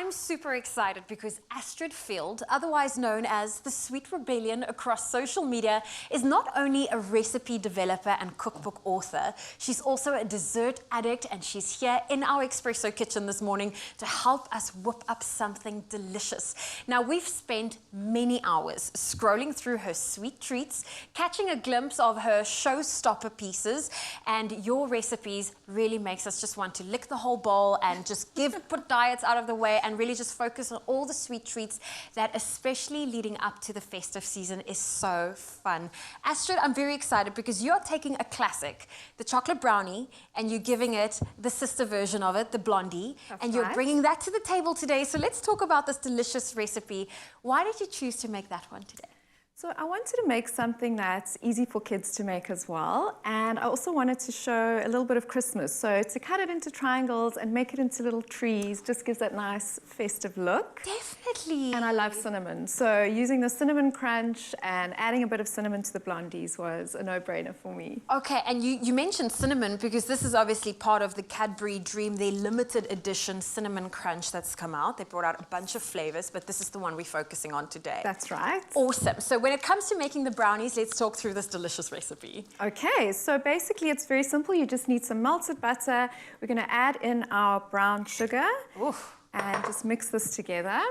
I'm super excited because Astrid Field, otherwise known as the Sweet Rebellion across social media, is not only a recipe developer and cookbook author, she's also a dessert addict, and she's here in our espresso kitchen this morning to help us whip up something delicious. Now, we've spent many hours scrolling through her sweet treats, catching a glimpse of her showstopper pieces, and your recipes really makes us just want to lick the whole bowl and just put diets out of the way and really just focus on all the sweet treats that, especially leading up to the festive season, is so fun. Astrid, I'm very excited because you're taking a classic, the chocolate brownie, and you're giving it the sister version of it, the Blondie, and you're bringing that to the table today. So let's talk about this delicious recipe. Why did you choose to make that one today? So I wanted to make something that's easy for kids to make as well, and I also wanted to show a little bit of Christmas. So to cut it into triangles and make it into little trees just gives that nice festive look. Definitely. And I love cinnamon, so using the cinnamon crunch and adding a bit of cinnamon to the Blondies was a no-brainer for me. Okay, and you mentioned cinnamon because this is obviously part of the Cadbury Dream, their limited edition cinnamon crunch that's come out. They brought out a bunch of flavors, but this is the one we're focusing on today. That's right. Awesome. So when it comes to making the brownies, let's talk through this delicious recipe. Okay, so basically it's very simple. You just need some melted butter. We're going to add in our brown sugar. Oof. And just mix this together.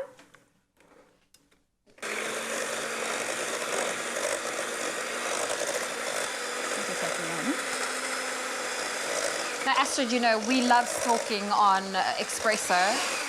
Now, Astrid, you know, we love talking on espresso.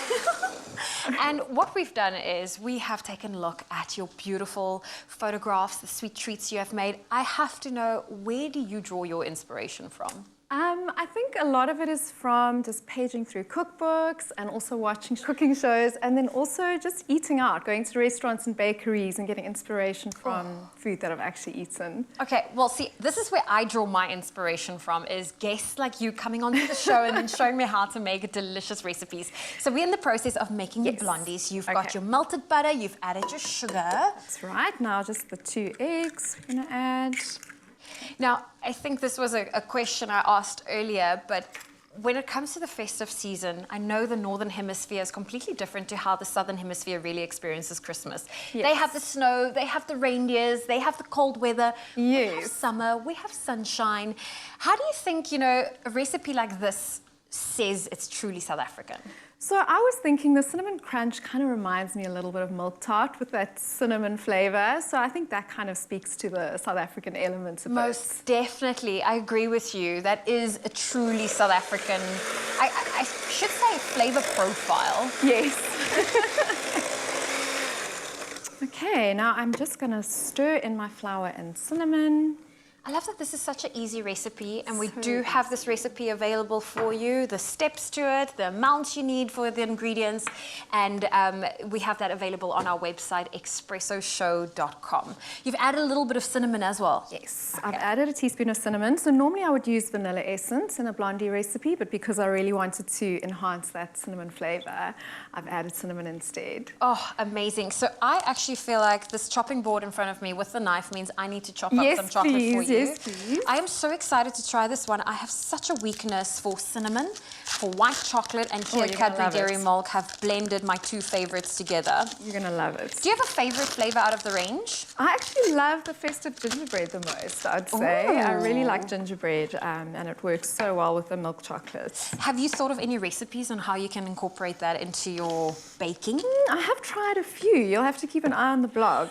And what we've done is we have taken a look at your beautiful photographs, the sweet treats you have made. I have to know, where do you draw your inspiration from? I think a lot of it is from just paging through cookbooks and also watching cooking shows, and then also just eating out, going to restaurants and bakeries and getting inspiration from food that I've actually eaten. Okay, well, see, this is where I draw my inspiration from, is guests like you coming onto the show and then showing me how to make delicious recipes. So we're in the process of making the Blondies. You've got your melted butter, you've added your sugar. That's right. Now just the 2 eggs we're gonna add. Now, I think this was a question I asked earlier, but when it comes to the festive season, I know the Northern Hemisphere is completely different to how the Southern Hemisphere really experiences Christmas. Yes. They have the snow, they have the reindeers, they have the cold weather. Yes. We have summer, we have sunshine. How do you think, you know, a recipe like this says it's truly South African? So I was thinking the cinnamon crunch kind of reminds me a little bit of milk tart with that cinnamon flavor. So I think that kind of speaks to the South African elements of it. Most definitely. I agree with you. That is a truly South African, I should say, flavor profile. Yes. Okay, now I'm just going to stir in my flour and cinnamon. I love that this is such an easy recipe, and we do have this recipe available for you, the steps to it, the amounts you need for the ingredients, and we have that available on our website, expressoshow.com. You've added a little bit of cinnamon as well. Yes, okay. I've added a teaspoon of cinnamon. So normally I would use vanilla essence in a Blondie recipe, but because I really wanted to enhance that cinnamon flavor, I've added cinnamon instead. Oh, amazing. So I actually feel like this chopping board in front of me with the knife means I need to chop up some chocolate for you. Yes, please. I am so excited to try this one. I have such a weakness for cinnamon, for white chocolate, and here Cadbury Dairy Milk have blended my 2 favorites together. You're going to love it. Do you have a favorite flavor out of the range? I actually love the festive gingerbread the most, I'd say. Ooh. I really like gingerbread, and it works so well with the milk chocolate. Have you thought of any recipes on how you can incorporate that into your baking? I have tried a few. You'll have to keep an eye on the blog.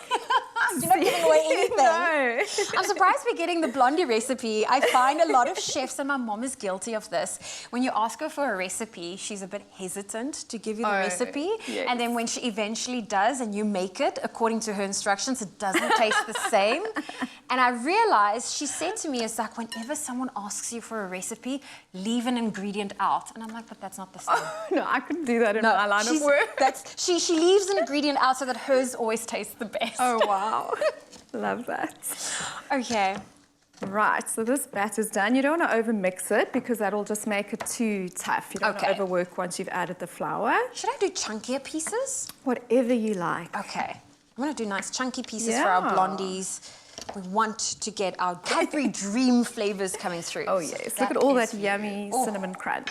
You're not giving away anything. No. I'm surprised we're getting the Blondie recipe. I find a lot of chefs, and my mom is guilty of this. When you ask her for a recipe, she's a bit hesitant to give you the recipe. Yes. And then when she eventually does and you make it according to her instructions, it doesn't taste the same. And I realized, she said to me, it's like, whenever someone asks you for a recipe, leave an ingredient out. And I'm like, but that's not the same. Oh, no, I couldn't do that in my line of work. She leaves an ingredient out so that hers always tastes the best. Oh, wow. Love that. Okay. Right, so this batter's done. You don't want to over-mix it because that'll just make it too tough. You don't want to overwork once you've added the flour. Should I do chunkier pieces? Whatever you like. Okay. I'm going to do nice chunky pieces for our Blondies. We want to get our Cadbury Dream flavors coming through. Oh, yes. So look at all that yummy cinnamon crunch.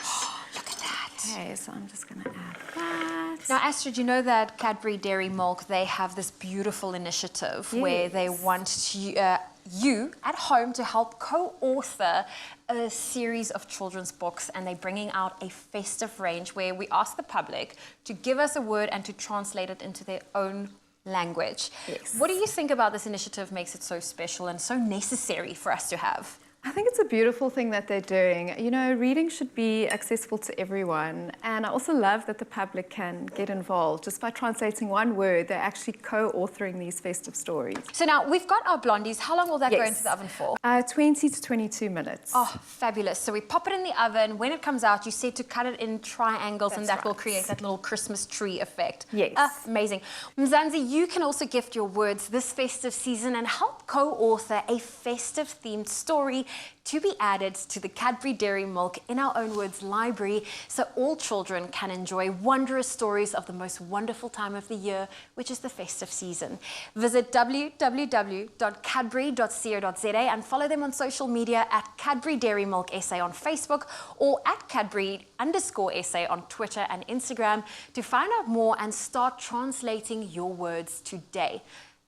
Look at that. Okay, so I'm just going to add that. Now, Astrid, you know that Cadbury Dairy Milk, they have this beautiful initiative where they want you at home to help co-author a series of children's books, and they're bringing out a festive range where we ask the public to give us a word and to translate it into their own language. Yes. What do you think about this initiative makes it so special and so necessary for us to have? I think it's a beautiful thing that they're doing. You know, reading should be accessible to everyone. And I also love that the public can get involved. Just by translating one word, they're actually co-authoring these festive stories. So now, we've got our blondies. How long will that go into the oven for? 20 to 22 minutes. Oh, fabulous. So we pop it in the oven. When it comes out, you said to cut it in triangles, and that will create that little Christmas tree effect. Yes. Amazing. Mzansi, you can also gift your words this festive season and help co-author a festive-themed story to be added to the Cadbury Dairy Milk in Our Own Words library, so all children can enjoy wondrous stories of the most wonderful time of the year, which is the festive season. Visit www.cadbury.co.za and follow them on social media at Cadbury Dairy Milk SA on Facebook or at Cadbury_SA on Twitter and Instagram to find out more and start translating your words today.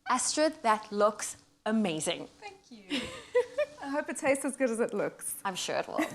Astrid, that looks amazing. Thank you. I hope it tastes as good as it looks. I'm sure it will.